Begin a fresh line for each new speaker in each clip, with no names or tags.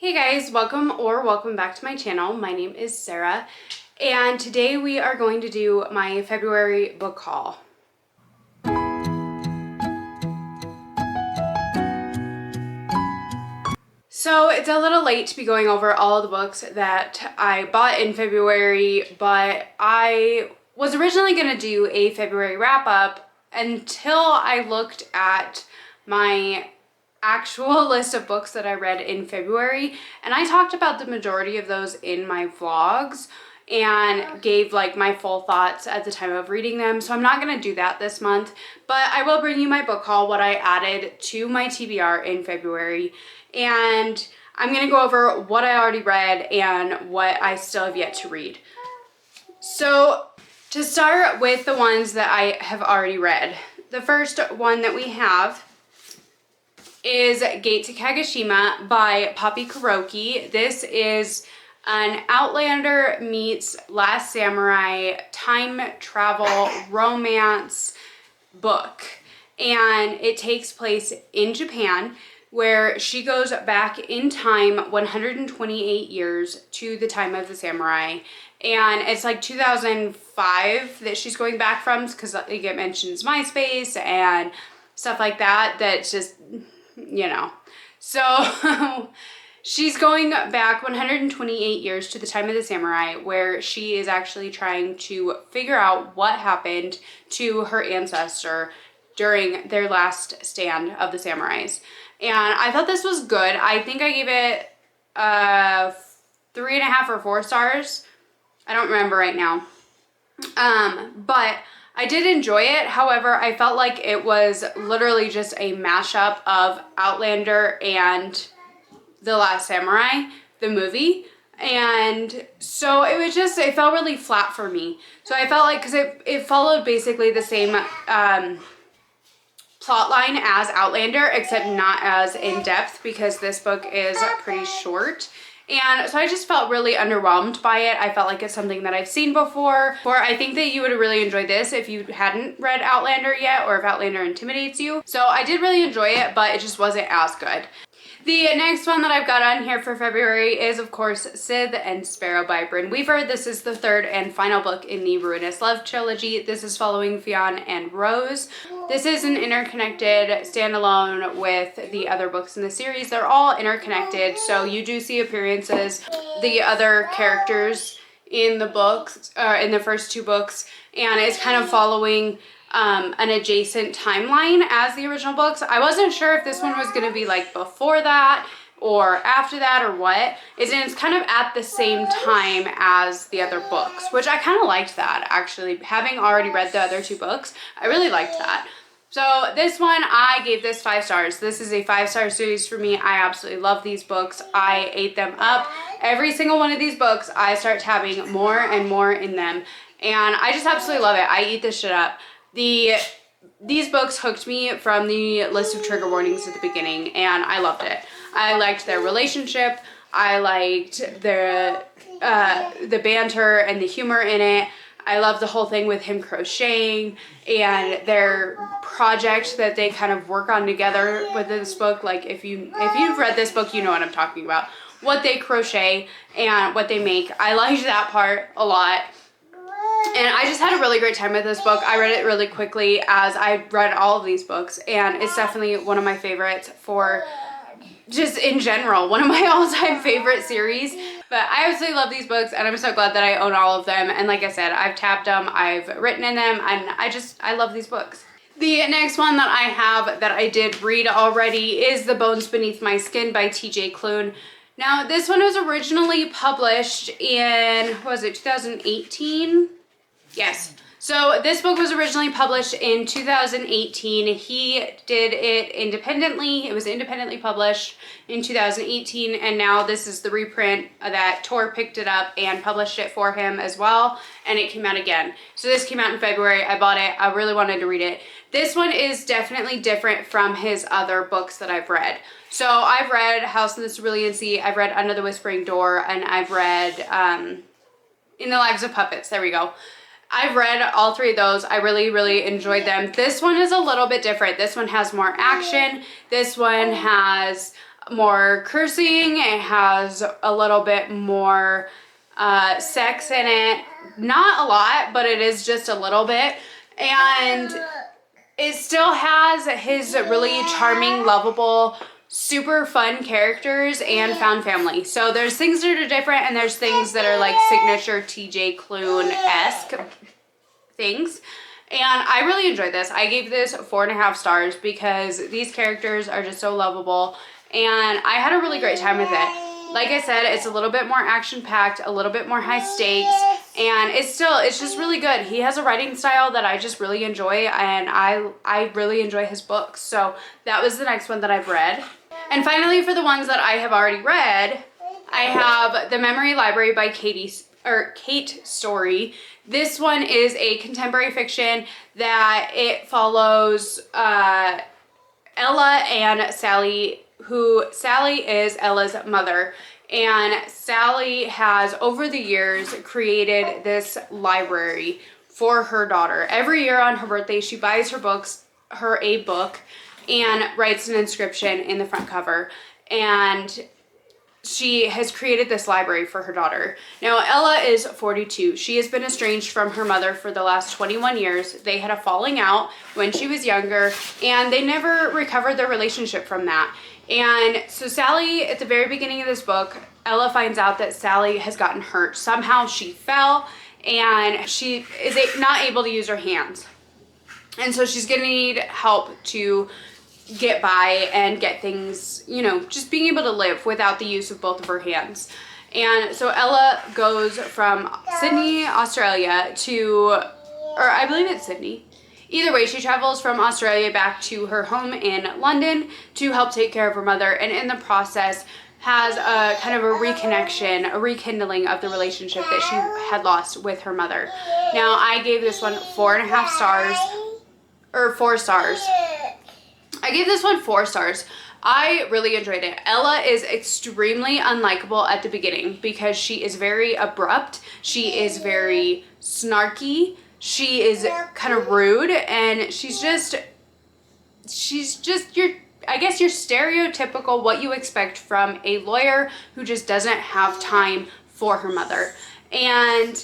Hey guys, welcome back to my channel. My name is Sarah, and today we are going to do my February book haul. So it's a little late to be going over all of the books that I bought in February, but I was originally going to do a February wrap up until I looked at my actual list of books that I read in February, and I talked about the majority of those in my vlogs and gave like my full thoughts at the time of reading them. So I'm not going to do that this month, but I will bring you my book haul, what I added to my TBR in February, and I'm going to go over what I already read and what I still have yet to read. So to start with the ones that I have already read, the first one that we have is Gate to Kagoshima by Poppy Kuroki. This is an Outlander meets Last Samurai time travel romance book, and it takes place in Japan, where she goes back in time 128 years to the time of the samurai, and it's like 2005 that she's going back from, because it mentions MySpace and stuff like that. That's just, you know. So she's going back 128 years to the time of the samurai, where she is actually trying to figure out what happened to her ancestor during their last stand of the samurais. And I thought this was good. I think I gave it 3.5 or 4 stars. I don't remember right now. But I did enjoy it. However, I felt like it was literally just a mashup of Outlander and The Last Samurai, the movie. And so it felt really flat for me. So I felt like, because it followed basically the same plot line as Outlander, except not as in-depth, because this book is pretty short. And so I just felt really underwhelmed by it. I felt like it's something that I've seen before. I think that you would really enjoy this if you hadn't read Outlander yet, or if Outlander intimidates you. So I did really enjoy it, but it just wasn't as good. The next one that I've got on here for February is, of course, Scythe and Sparrow by Brynne Weaver. This is the third and final book in the Ruinous Love trilogy. This is following Fionn and Rose. This is an interconnected standalone with the other books in the series. They're all interconnected, so you do see appearances, the other characters in the books, in the first 2 books, and it's kind of following an adjacent timeline as the original books. I wasn't sure if this one was going to be like before that or after that or what. It's kind of at the same time as the other books, which I kind of liked that, actually. Having already read the other 2 books, I really liked that. So this one, I gave this 5 stars. This is a 5-star series for me. I absolutely love these books. I ate them up. Every single one of these books, I start tabbing more and more in them, and I just absolutely love it. I eat this shit up. These books hooked me from the list of trigger warnings at the beginning, and I loved it. I liked their relationship. I liked the banter and the humor in it. I love the whole thing with him crocheting and their project that they kind of work on together with this book. Like, if you've read this book, you know what I'm talking about. What they crochet and what they make. I liked that part a lot. And I just had a really great time with this book. I read it really quickly, as I read all of these books, and it's definitely one of my favorites for just in general, one of my all-time favorite series. But I absolutely love these books, and I'm so glad that I own all of them. And like I said, I've tabbed them, I've written in them, and I love these books. The next one that I have that I did read already is The Bones Beneath My Skin by TJ Klune. Now, this one was originally published in, what was it, 2018? Yes. So this book was originally published in 2018. He did it independently. It was independently published in 2018, and now this is the reprint that Tor picked it up and published it for him as well, and it came out again. So this came out in February. I bought it. I really wanted to read it. This one is definitely different from his other books that I've read. So I've read House in the Cerulean Sea, I've read Under the Whispering Door, and I've read In the Lives of Puppets. There we go. I've read all 3 of those. I really, really enjoyed them. This one is a little bit different. This one has more action. This one has more cursing. It has a little bit more sex in it. Not a lot, but it is just a little bit. And it still has his really charming, lovable, super fun characters and found family. So there's things that are different, and there's things that are like signature TJ Klune-esque things. And I really enjoyed this. I gave this 4.5 stars because these characters are just so lovable, and I had a really great time with it. Like I said, it's a little bit more action-packed, a little bit more high stakes, and it's just really good. He has a writing style that I just really enjoy, and I really enjoy his books. So that was the next one that I've read. And finally, for the ones that I have already read, I have The Memory Library by Kate Story. This one is a contemporary fiction that it follows Ella and Sally, who Sally is Ella's mother. And Sally has, over the years, created this library for her daughter. Every year on her birthday, she buys her a book, and writes an inscription in the front cover. And she has created this library for her daughter. Now, Ella is 42. She has been estranged from her mother for the last 21 years. They had a falling out when she was younger, and they never recovered their relationship from that. And so Sally, at the very beginning of this book, Ella finds out that Sally has gotten hurt. Somehow she fell, and she is not able to use her hands. And so she's gonna need help to get by and get things, you know, just being able to live without the use of both of her hands. And so Ella goes from Sydney, Australia or I believe it's Sydney. Either way, she travels from Australia back to her home in London to help take care of her mother, and in the process has a kind of a reconnection, a rekindling of the relationship that she had lost with her mother. Now, I gave this one 4.5 stars, or 4 stars. I gave this one 4 stars. I really enjoyed it. Ella is extremely unlikable at the beginning because she is very abrupt. She is very snarky. She is kind of rude, and she's just your, I guess, your stereotypical what you expect from a lawyer who just doesn't have time for her mother. And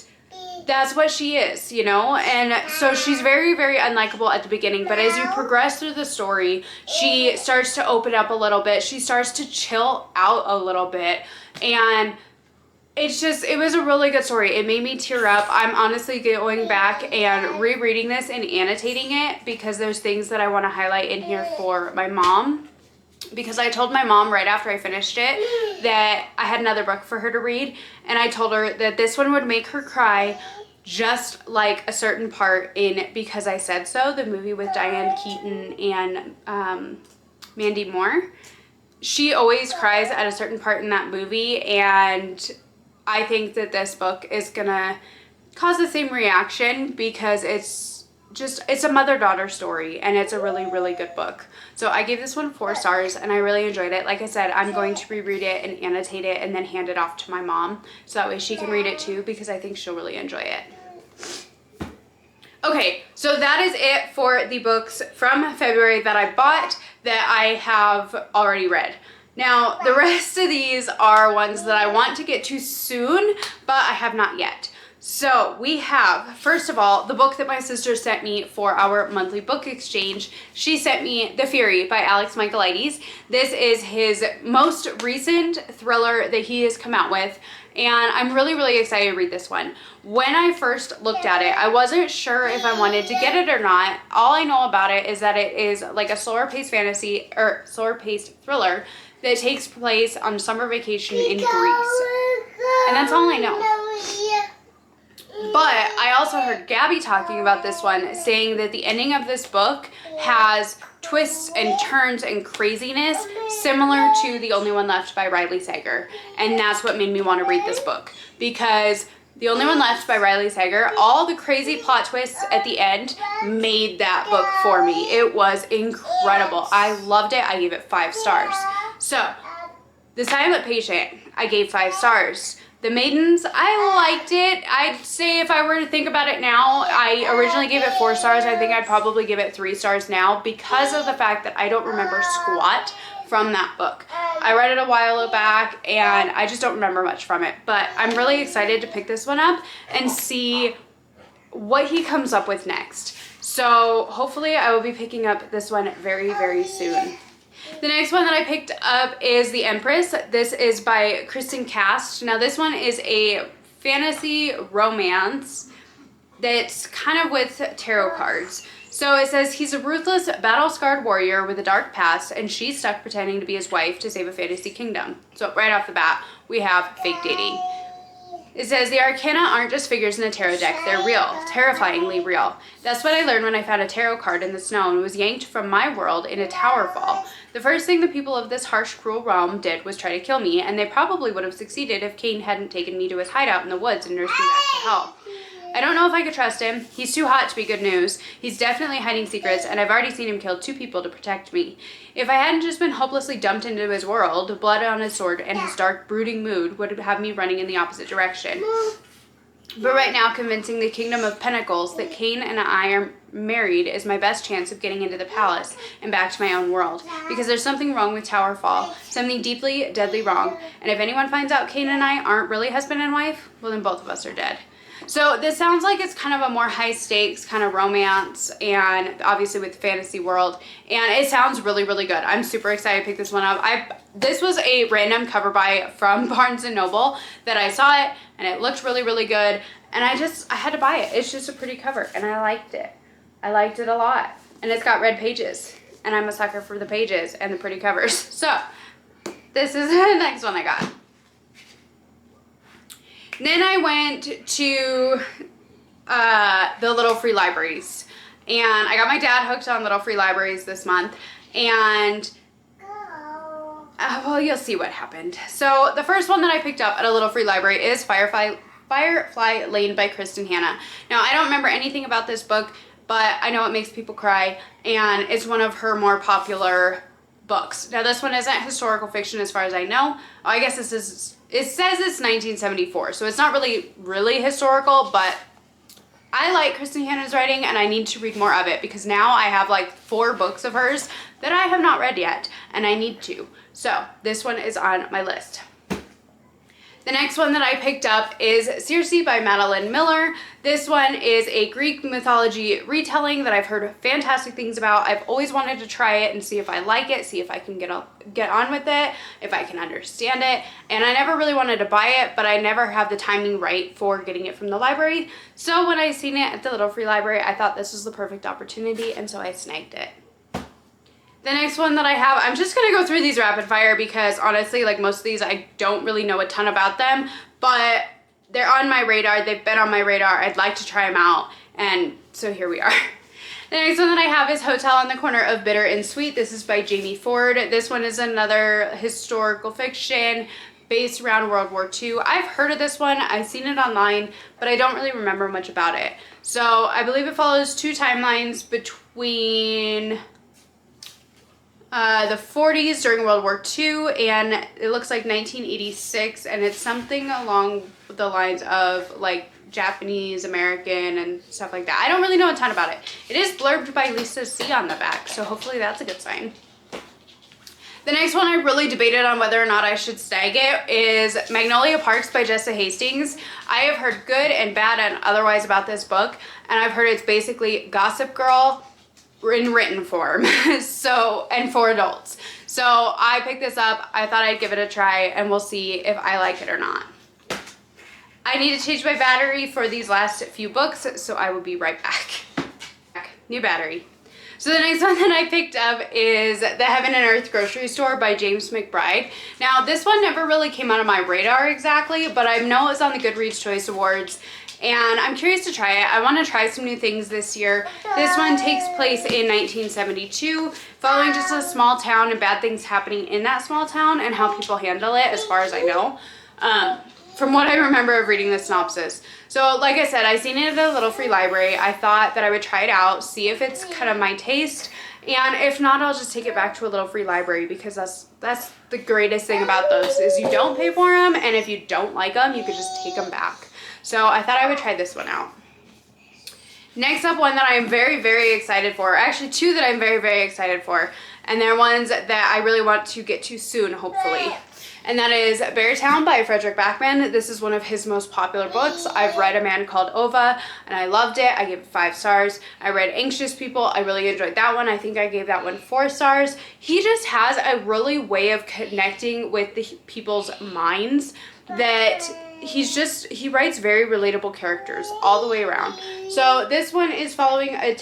that's what she is, you know? And so she's very, very unlikable at the beginning, but as you progress through the story, she starts to open up a little bit. She starts to chill out a little bit, and it was a really good story. It made me tear up. I'm honestly going back and rereading this and annotating it because there's things that I want to highlight in here for my mom. Because I told my mom right after I finished it that I had another book for her to read, and I told her that this one would make her cry just like a certain part in Because I Said So, the movie with Diane Keaton and Mandy Moore. She always cries at a certain part in that movie, and I think that this book is gonna cause the same reaction because it's a mother-daughter story, and it's a really, really good book. So I gave this one 4 stars, and I really enjoyed it. Like I said, I'm going to reread it and annotate it and then hand it off to my mom so that way she can read it too, because I think she'll really enjoy it. Okay, so that is it for the books from February that I bought that I have already read. Now, the rest of these are ones that I want to get to soon, but I have not yet. So we have, first of all, the book that my sister sent me for our monthly book exchange. She sent me The Fury by Alex Michaelides. This is his most recent thriller that he has come out with, and I'm really, really excited to read this one. When I first looked at it, I wasn't sure if I wanted to get it or not. All I know about it is that it is like a slower-paced fantasy, or slower-paced thriller that takes place on summer vacation in Greece. And that's all I know. But I also heard Gabby talking about this one, saying that the ending of this book has twists and turns and craziness similar to The Only One Left by Riley Sager. And that's what made me want to read this book, because The Only One Left by Riley Sager, all the crazy plot twists at the end made that book for me. It was incredible. I loved it. I gave it 5 stars. So, The Silent Patient, I gave 5 stars. The Maidens, I liked it. I'd say if I were to think about it now, I originally gave it 4 stars. I think I'd probably give it 3 stars now because of the fact that I don't remember squat from that book. I read it a while back and I just don't remember much from it, but I'm really excited to pick this one up and see what he comes up with next. So hopefully I will be picking up this one very, very soon. The next one that I picked up is The Empress. This is by Kristen Cast. Now this one is a fantasy romance that's kind of with tarot cards. So it says he's a ruthless, battle-scarred warrior with a dark past, and she's stuck pretending to be his wife to save a fantasy kingdom. So right off the bat, we have fake dating. It says the arcana aren't just figures in a tarot deck, they're real, terrifyingly real. That's what I learned when I found a tarot card in the snow and was yanked from my world in a tower fall. The first thing the people of this harsh, cruel realm did was try to kill me, and they probably would have succeeded if Cain hadn't taken me to his hideout in the woods and nursed me back to health. I don't know if I could trust him. He's too hot to be good news. He's definitely hiding secrets, and I've already seen him kill 2 people to protect me. If I hadn't just been hopelessly dumped into his world, blood on his sword and his dark, brooding mood would have me running in the opposite direction. But right now, convincing the Kingdom of Pentacles that Cain and I are married is my best chance of getting into the palace and back to my own world. Because there's something wrong with Towerfall, something deeply, deadly wrong. And if anyone finds out Cain and I aren't really husband and wife, well then both of us are dead. So this sounds like it's kind of a more high stakes kind of romance, and obviously with the fantasy world, and it sounds really, really good. I'm super excited to pick this one up. This was a random cover buy from Barnes & Noble that I saw it and it looked really, really good, and I had to buy it. It's just a pretty cover and I liked it. I liked it a lot, and it's got red pages and I'm a sucker for the pages and the pretty covers. So this is the next one I got. Then I went to the Little Free Libraries, and I got my dad hooked on Little Free Libraries this month, and well, you'll see what happened. So the first one that I picked up at a Little Free Library is Firefly Lane by Kristen Hanna. Now I don't remember anything about this book, but I know it makes people cry, and it's one of her more popular books. Now this one isn't historical fiction as far as I know. I guess this is, it says it's 1974, so it's not really historical, but I like Kristen Hanna's writing and I need to read more of it because now I have like 4 books of hers that I have not read yet and I need to. So this one is on my list. The next one that I picked up is Circe by Madeline Miller. This one is a Greek mythology retelling that I've heard fantastic things about. I've always wanted to try it and see if I like it, see if I can get on with it, if I can understand it. And I never really wanted to buy it, but I never have the timing right for getting it from the library. So when I seen it at the Little Free Library, I thought this was the perfect opportunity, and so I snagged it. The next one that I have, I'm just going to go through these rapid fire because honestly, like most of these, I don't really know a ton about them, but they're on my radar. They've been on my radar. I'd like to try them out, and so here we are. The next one that I have is Hotel on the Corner of Bitter and Sweet. This is by Jamie Ford. This one is another historical fiction based around World War II. I've heard of this one. I've seen it online, but I don't really remember much about it. So I believe it follows 2 timelines between the 40s during World War II, and it looks like 1986, and it's something along the lines of like Japanese American and stuff like that. I don't really know a ton about it. It is blurbed by Lisa C on the back, so hopefully that's a good sign. The next one I really debated on whether or not I should snag it is Magnolia Parks by Jessa Hastings. I have heard good and bad and otherwise about this book, and I've heard it's basically Gossip Girl in written form, so, and for adults. So I picked this up. I thought I'd give it a try and we'll see if I like it or not. I need to change my battery for these last few books, so I will be right back. New battery. So the next one that I picked up is The Heaven and Earth Grocery Store by James McBride. Now this one never really came out of my radar exactly, but I know it's on the Goodreads Choice Awards, and I'm curious to try it. I want to try some new things this year. This one takes place in 1972, following just a small town and bad things happening in that small town and how people handle it, as far as I know, from what I remember of reading the synopsis. So like I said, I seen it at a Little Free Library. I thought that I would try it out, see if it's kind of my taste, and if not, I'll just take it back to a Little Free Library, because that's the greatest thing about those is you don't pay for them, and if you don't like them, you could just take them back. So I thought I would try this one out. Next up, one that I am very, very excited for, actually 2 that I'm very, very excited for, and they're ones that I really want to get to soon, hopefully. And that is Beartown by Fredrik Backman. This is one of his most popular books. I've read A Man Called Ova and I loved it. I gave it 5 stars. I read Anxious People. I really enjoyed that one. I think I gave that one 4 stars. He just has a really way of connecting with the people's minds that he writes very relatable characters all the way around. So this one is following a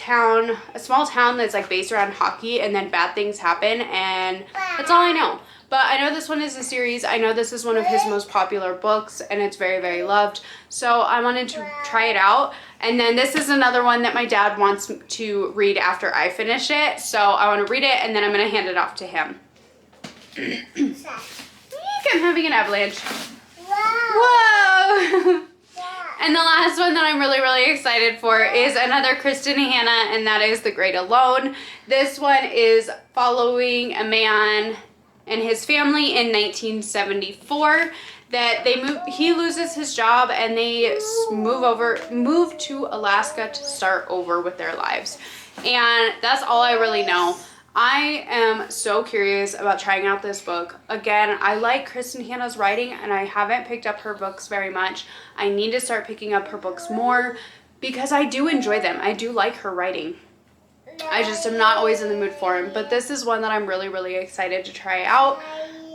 small town that's like based around hockey, and then bad things happen, and that's all I know. But I know this one is a series. I know this is one of his most popular books, and it's very, very loved. So I wanted to try it out. And then this is another one that my dad wants to read after I finish it. So I want to read it, and then I'm going to hand it off to him. I'm having an avalanche. Whoa! And the last one that I'm really, really excited for is another Kristin Hannah, and that is The Great Alone. This one is following a man and his family in 1974 that he loses his job and they move to Alaska to start over with their lives. And that's all I really know. I am so curious about trying out this book. Again, I like Kristin Hannah's writing and I haven't picked up her books very much. I need to start picking up her books more because I do enjoy them. I do like her writing. I just am not always in the mood for him, but this is one that I'm really, really excited to try out.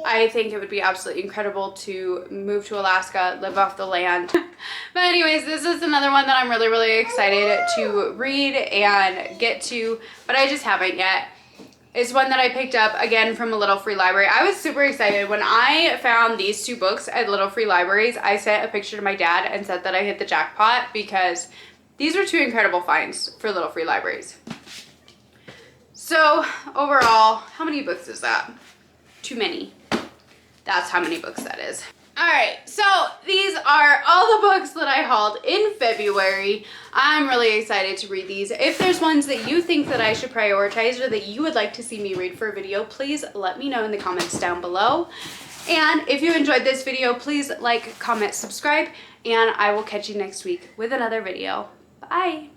I think it would be absolutely incredible to move to Alaska, live off the land. But anyways, this is another one that I'm really, really excited to read and get to, but I just haven't yet. It's one that I picked up, again, from a Little Free Library. I was super excited. When I found these 2 books at Little Free Libraries, I sent a picture to my dad and said that I hit the jackpot because these were 2 incredible finds for Little Free Libraries. So overall, how many books is that? Too many. That's how many books that is. Alright, so these are all the books that I hauled in February. I'm really excited to read these. If there's ones that you think that I should prioritize or that you would like to see me read for a video, please let me know in the comments down below. And if you enjoyed this video, please like, comment, subscribe, and I will catch you next week with another video. Bye!